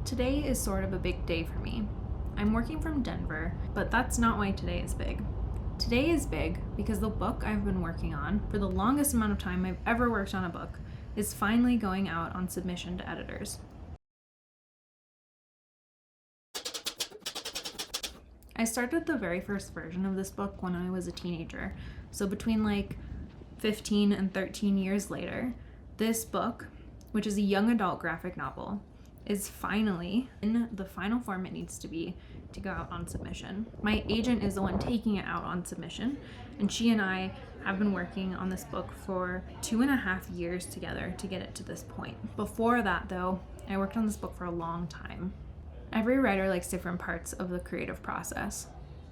Today is sort of a big day for me. I'm working from Denver, but that's not why today is big. Today is big because the book I've been working on for the longest amount of time I've ever worked on a book is finally going out on submission to editors. I started the very first version of this book when I was a teenager, so between 15 and 13 years later, this book, which is a young adult graphic novel, is finally in the final form it needs to be to go out on submission. My agent is the one taking it out on submission, and she and I have been working on this book for 2.5 years together to get it to this point. Before that, though, I worked on this book for a long time. Every writer likes different parts of the creative process.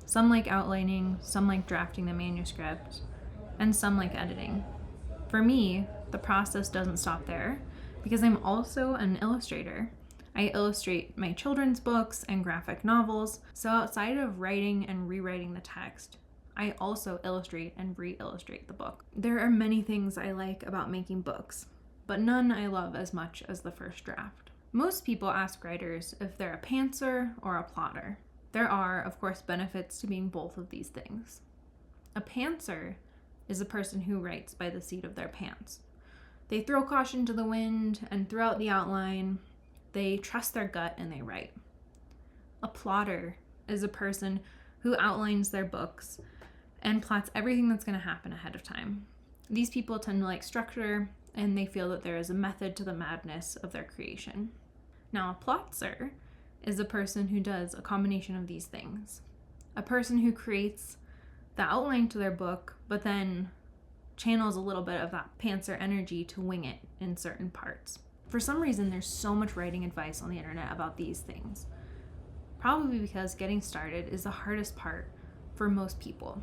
Some like outlining, some like drafting the manuscript, and some like editing. For me, the process doesn't stop there because I'm also an illustrator. I illustrate my children's books and graphic novels, so outside of writing and rewriting the text, I also illustrate and re-illustrate the book. There are many things I like about making books, but none I love as much as the first draft. Most people ask writers if they're a pantser or a plotter. There are, of course, benefits to being both of these things. A pantser is a person who writes by the seat of their pants. They throw caution to the wind, and throughout the outline, they trust their gut and they write. A plotter is a person who outlines their books and plots everything that's going to happen ahead of time. These people tend to like structure, and they feel that there is a method to the madness of their creation. Now, a plotzer is a person who does a combination of these things. A person who creates the outline to their book, but then channels a little bit of that pantser energy to wing it in certain parts. For some reason, there's so much writing advice on the internet about these things. Probably because getting started is the hardest part for most people.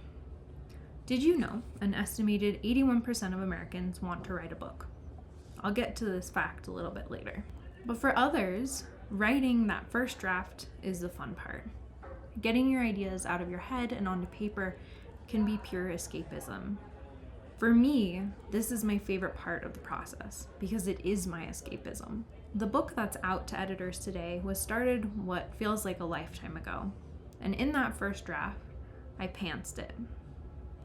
Did you know an estimated 81% of Americans want to write a book? I'll get to this fact a little bit later. But for others, writing that first draft is the fun part. Getting your ideas out of your head and onto paper can be pure escapism. For me, this is my favorite part of the process because it is my escapism. The book that's out to editors today was started what feels like a lifetime ago. And in that first draft, I pantsed it.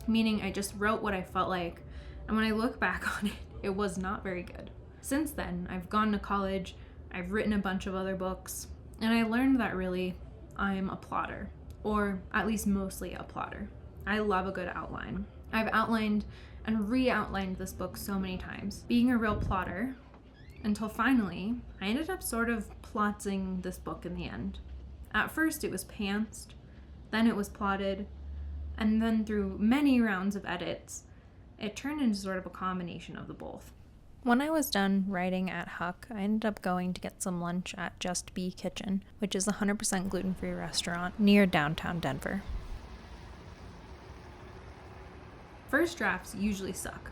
Meaning I just wrote what I felt like, and when I look back on it, it was not very good. Since then, I've gone to college, I've written a bunch of other books, and I learned that really I'm a plotter, or at least mostly a plotter. I love a good outline. I've outlined and re-outlined this book so many times, being a real plotter, until finally, I ended up sort of plotting this book in the end. At first it was pantsed, then it was plotted, and then through many rounds of edits, it turned into sort of a combination of the both. When I was done writing at Huck, I ended up going to get some lunch at Just Be Kitchen, which is a 100% gluten-free restaurant near downtown Denver. First drafts usually suck.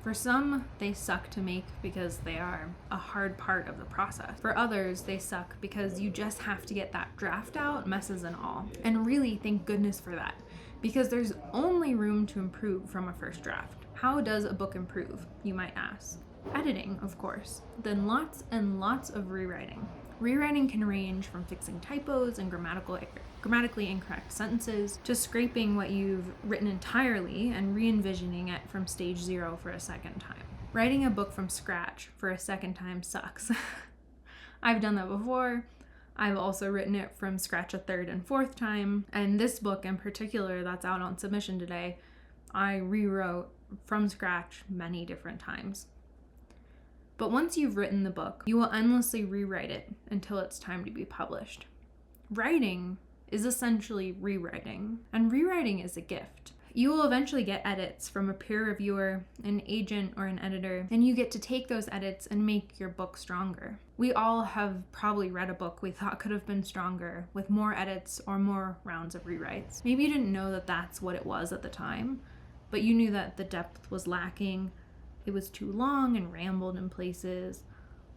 For some, they suck to make because they are a hard part of the process. For others, they suck because you just have to get that draft out, messes and all. And really, thank goodness for that, because there's only room to improve from a first draft. How does a book improve, you might ask? Editing, of course. Then lots and lots of rewriting. Rewriting can range from fixing typos and grammatically incorrect sentences to scraping what you've written entirely and re-envisioning it from stage 0 for a second time. Writing a book from scratch for a second time sucks. I've done that before. I've also written it from scratch a third and fourth time, and this book in particular that's out on submission today, I rewrote from scratch many different times. But once you've written the book, you will endlessly rewrite it until it's time to be published. Writing is essentially rewriting, and rewriting is a gift. You will eventually get edits from a peer reviewer, an agent, or an editor, and you get to take those edits and make your book stronger. We all have probably read a book we thought could have been stronger with more edits or more rounds of rewrites. Maybe you didn't know that that's what it was at the time, but you knew that the depth was lacking, it was too long and rambled in places,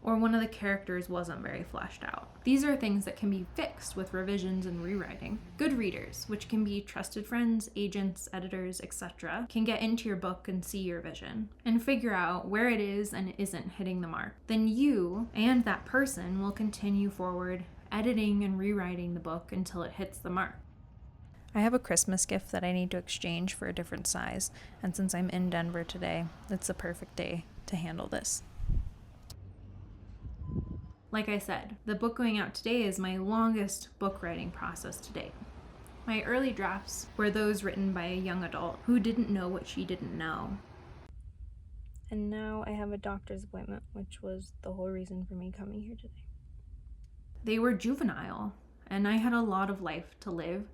or one of the characters wasn't very fleshed out. These are things that can be fixed with revisions and rewriting. Good readers, which can be trusted friends, agents, editors, etc., can get into your book and see your vision and figure out where it is and isn't hitting the mark. Then you and that person will continue forward, editing and rewriting the book until it hits the mark. I have a Christmas gift that I need to exchange for a different size, and since I'm in Denver today, it's the perfect day to handle this. Like I said, the book going out today is my longest book writing process to date. My early drafts were those written by a young adult who didn't know what she didn't know. And now I have a doctor's appointment, which was the whole reason for me coming here today. They were juvenile, and I had a lot of life to live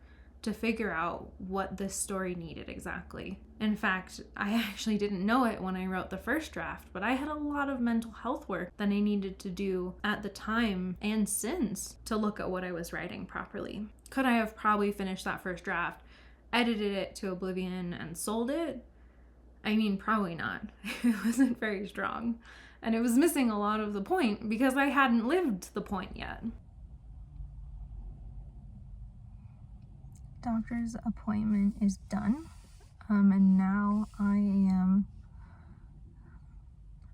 to figure out what this story needed exactly. In fact, I actually didn't know it when I wrote the first draft, but I had a lot of mental health work that I needed to do at the time and since to look at what I was writing properly. Could I have probably finished that first draft, edited it to oblivion, and sold it? I mean, probably not. It wasn't very strong. And it was missing a lot of the point because I hadn't lived the point yet. Doctor's appointment is done, and now I'm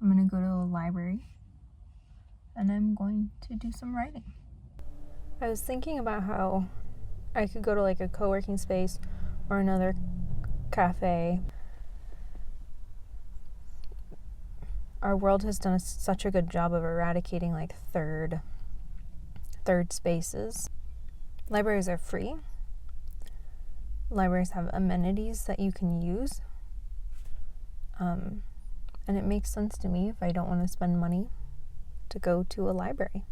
gonna go to the library and I'm going to do some writing. I was thinking about how I could go to like a co-working space or another cafe. Our world has done such a good job of eradicating like third spaces. Libraries are free. Libraries have amenities that you can use. And it makes sense to me if I don't want to spend money to go to a library.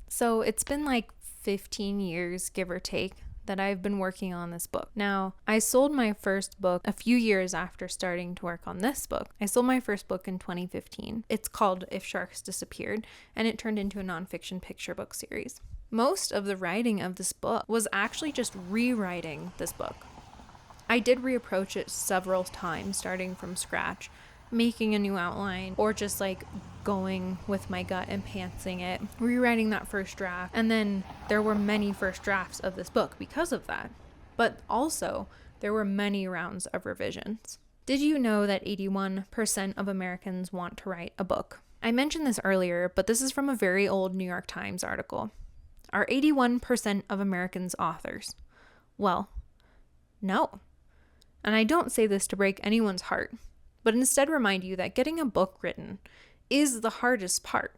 So it's been like 15 years, give or take, that I've been working on this book. Now, I sold my first book a few years after starting to work on this book. I sold my first book in 2015. It's called If Sharks Disappeared, and it turned into a nonfiction picture book series. Most of the writing of this book was actually just rewriting this book. I did reapproach it several times, starting from scratch, making a new outline, or just like going with my gut and pantsing it, rewriting that first draft. And then there were many first drafts of this book because of that. But also, there were many rounds of revisions. Did you know that 81% of Americans want to write a book? I mentioned this earlier, but this is from a very old New York Times article. Are 81% of Americans authors? Well, no. And I don't say this to break anyone's heart, but instead remind you that getting a book written is the hardest part.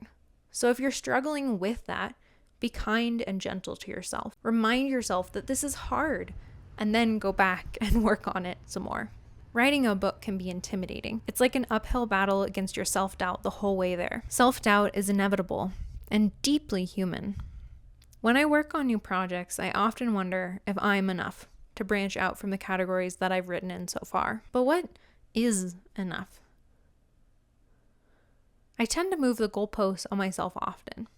So if you're struggling with that, be kind and gentle to yourself. Remind yourself that this is hard, and then go back and work on it some more. Writing a book can be intimidating. It's like an uphill battle against your self-doubt the whole way there. Self-doubt is inevitable and deeply human. When I work on new projects, I often wonder if I'm enough to branch out from the categories that I've written in so far. But what is enough? I tend to move the goalposts on myself often.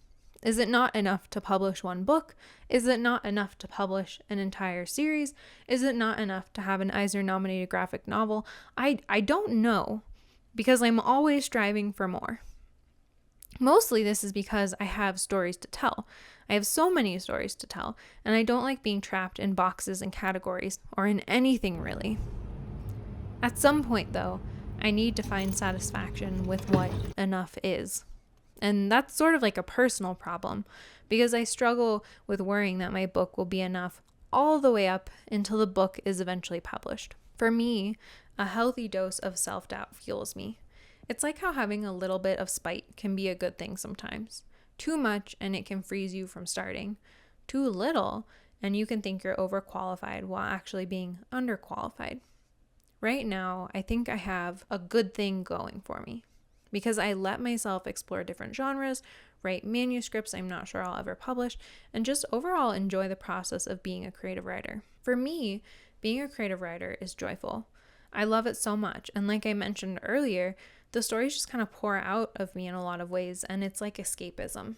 Is it not enough to publish one book? Is it not enough to publish an entire series? Is it not enough to have an Eisner-nominated graphic novel? I don't know, because I'm always striving for more. Mostly this is because I have stories to tell. I have so many stories to tell, and I don't like being trapped in boxes and categories, or in anything really. At some point, though, I need to find satisfaction with what enough is. And that's sort of like a personal problem, because I struggle with worrying that my book will be enough all the way up until the book is eventually published. For me, a healthy dose of self-doubt fuels me. It's like how having a little bit of spite can be a good thing sometimes. Too much and it can freeze you from starting. Too little and you can think you're overqualified while actually being underqualified. Right now, I think I have a good thing going for me because I let myself explore different genres, write manuscripts I'm not sure I'll ever publish, and just overall enjoy the process of being a creative writer. For me, being a creative writer is joyful. I love it so much, and like I mentioned earlier, the stories just kind of pour out of me in a lot of ways, and it's like escapism.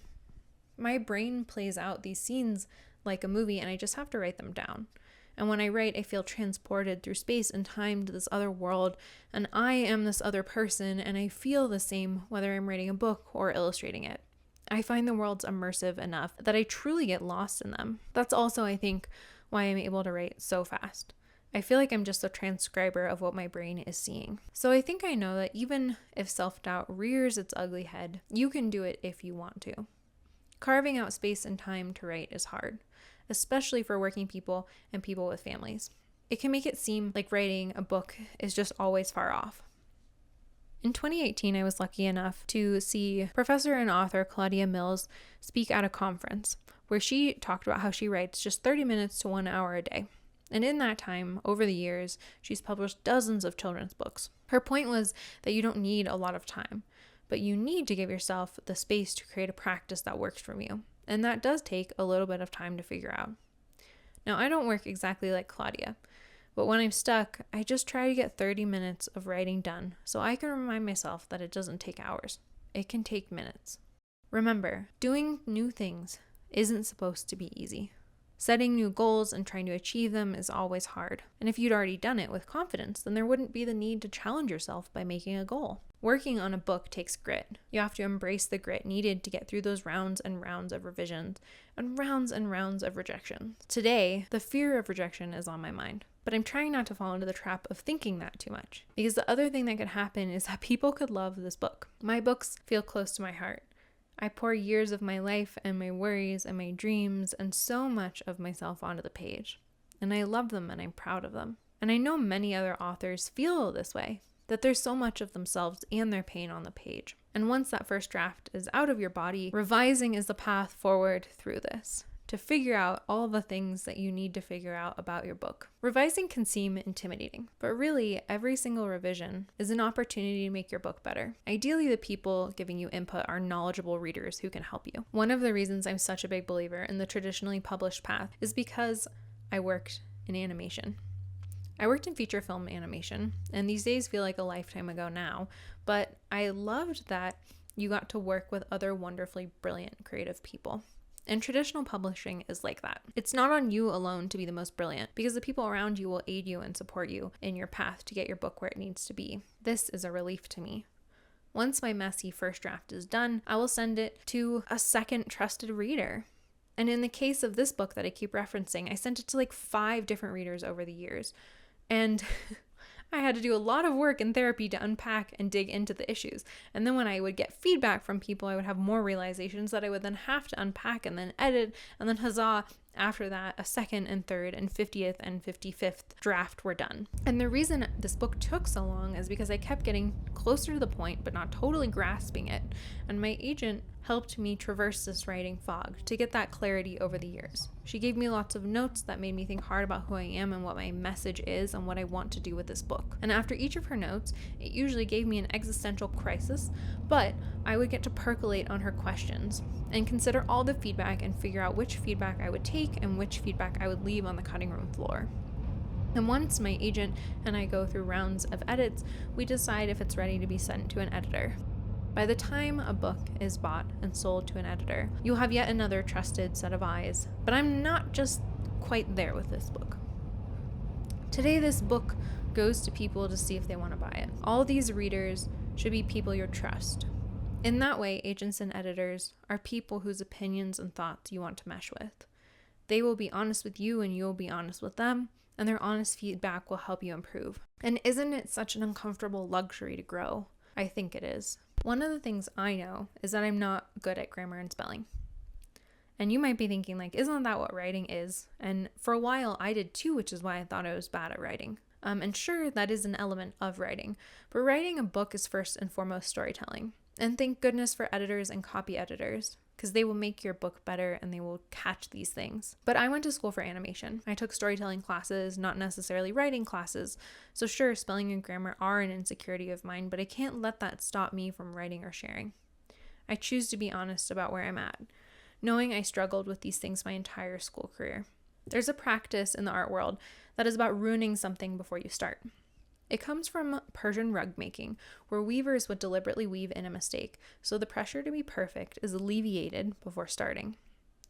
My brain plays out these scenes like a movie, and I just have to write them down. And when I write, I feel transported through space and time to this other world, and I am this other person, and I feel the same whether I'm writing a book or illustrating it. I find the worlds immersive enough that I truly get lost in them. That's also, I think, why I'm able to write so fast. I feel like I'm just a transcriber of what my brain is seeing. So I think I know that even if self-doubt rears its ugly head, you can do it if you want to. Carving out space and time to write is hard, especially for working people and people with families. It can make it seem like writing a book is just always far off. In 2018, I was lucky enough to see professor and author Claudia Mills speak at a conference where she talked about how she writes just 30 minutes to 1 hour a day. And in that time, over the years, she's published dozens of children's books. Her point was that you don't need a lot of time, but you need to give yourself the space to create a practice that works for you. And that does take a little bit of time to figure out. Now, I don't work exactly like Claudia, but when I'm stuck, I just try to get 30 minutes of writing done so I can remind myself that it doesn't take hours. It can take minutes. Remember, doing new things isn't supposed to be easy. Setting new goals and trying to achieve them is always hard. And if you'd already done it with confidence, then there wouldn't be the need to challenge yourself by making a goal. Working on a book takes grit. You have to embrace the grit needed to get through those rounds and rounds of revisions and rounds of rejection. Today, the fear of rejection is on my mind, but I'm trying not to fall into the trap of thinking that too much, because the other thing that could happen is that people could love this book. My books feel close to my heart. I pour years of my life and my worries and my dreams and so much of myself onto the page. And I love them and I'm proud of them. And I know many other authors feel this way, that there's so much of themselves and their pain on the page. And once that first draft is out of your body, revising is the path forward through this, to figure out all the things that you need to figure out about your book. Revising can seem intimidating, but really every single revision is an opportunity to make your book better. Ideally, the people giving you input are knowledgeable readers who can help you. One of the reasons I'm such a big believer in the traditionally published path is because I worked in animation. I worked in feature film animation, and these days feel like a lifetime ago now, but I loved that you got to work with other wonderfully brilliant creative people. And traditional publishing is like that. It's not on you alone to be the most brilliant, because the people around you will aid you and support you in your path to get your book where it needs to be. This is a relief to me. Once my messy first draft is done, I will send it to a second trusted reader. And in the case of this book that I keep referencing, I sent it to like 5 different readers over the years. And I had to do a lot of work in therapy to unpack and dig into the issues. And then when I would get feedback from people, I would have more realizations that I would then have to unpack and then edit. And then huzzah, after that, a second and third and 50th and 55th draft were done. And the reason this book took so long is because I kept getting closer to the point, but not totally grasping it. And my agent helped me traverse this writing fog to get that clarity over the years. She gave me lots of notes that made me think hard about who I am and what my message is and what I want to do with this book. And after each of her notes, it usually gave me an existential crisis, but I would get to percolate on her questions and consider all the feedback and figure out which feedback I would take and which feedback I would leave on the cutting room floor. And once my agent and I go through rounds of edits, we decide if it's ready to be sent to an editor. By the time a book is bought and sold to an editor, you'll have yet another trusted set of eyes. But I'm not just quite there with this book. Today, this book goes to people to see if they want to buy it. All these readers should be people you trust. In that way, agents and editors are people whose opinions and thoughts you want to mesh with. They will be honest with you and you'll be honest with them, and their honest feedback will help you improve. And isn't it such an uncomfortable luxury to grow? I think it is. One of the things I know is that I'm not good at grammar and spelling. And you might be thinking, like, isn't that what writing is? And for a while I did too, which is why I thought I was bad at writing. And sure, that is an element of writing. But writing a book is first and foremost storytelling. And thank goodness for editors and copy editors, because they will make your book better and they will catch these things. But I went to school for animation. I took storytelling classes, not necessarily writing classes. So sure, spelling and grammar are an insecurity of mine, but I can't let that stop me from writing or sharing. I choose to be honest about where I'm at, knowing I struggled with these things my entire school career. There's a practice in the art world that is about ruining something before you start. It comes from Persian rug making, where weavers would deliberately weave in a mistake, so the pressure to be perfect is alleviated before starting.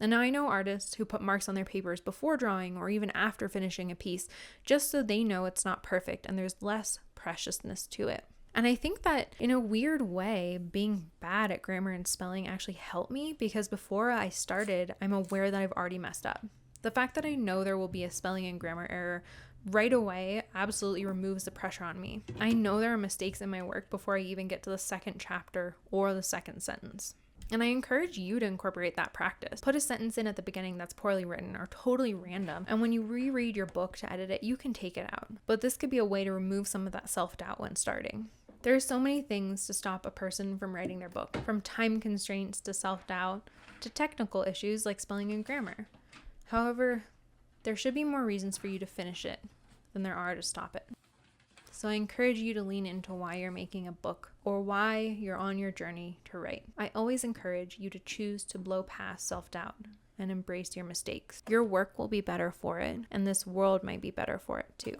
And now I know artists who put marks on their papers before drawing or even after finishing a piece, just so they know it's not perfect and there's less preciousness to it. And I think that in a weird way, being bad at grammar and spelling actually helped me, because before I started, I'm aware that I've already messed up. The fact that I know there will be a spelling and grammar error right away absolutely removes the pressure on me. I know there are mistakes in my work before I even get to the second chapter or the second sentence. And I encourage you to incorporate that practice. Put a sentence in at the beginning that's poorly written or totally random, and when you reread your book to edit it, you can take it out. But this could be a way to remove some of that self-doubt when starting. There are so many things to stop a person from writing their book, from time constraints to self-doubt to technical issues like spelling and grammar. However, there should be more reasons for you to finish it than there are to stop it. So I encourage you to lean into why you're making a book or why you're on your journey to write. I always encourage you to choose to blow past self-doubt and embrace your mistakes. Your work will be better for it, and this world might be better for it too.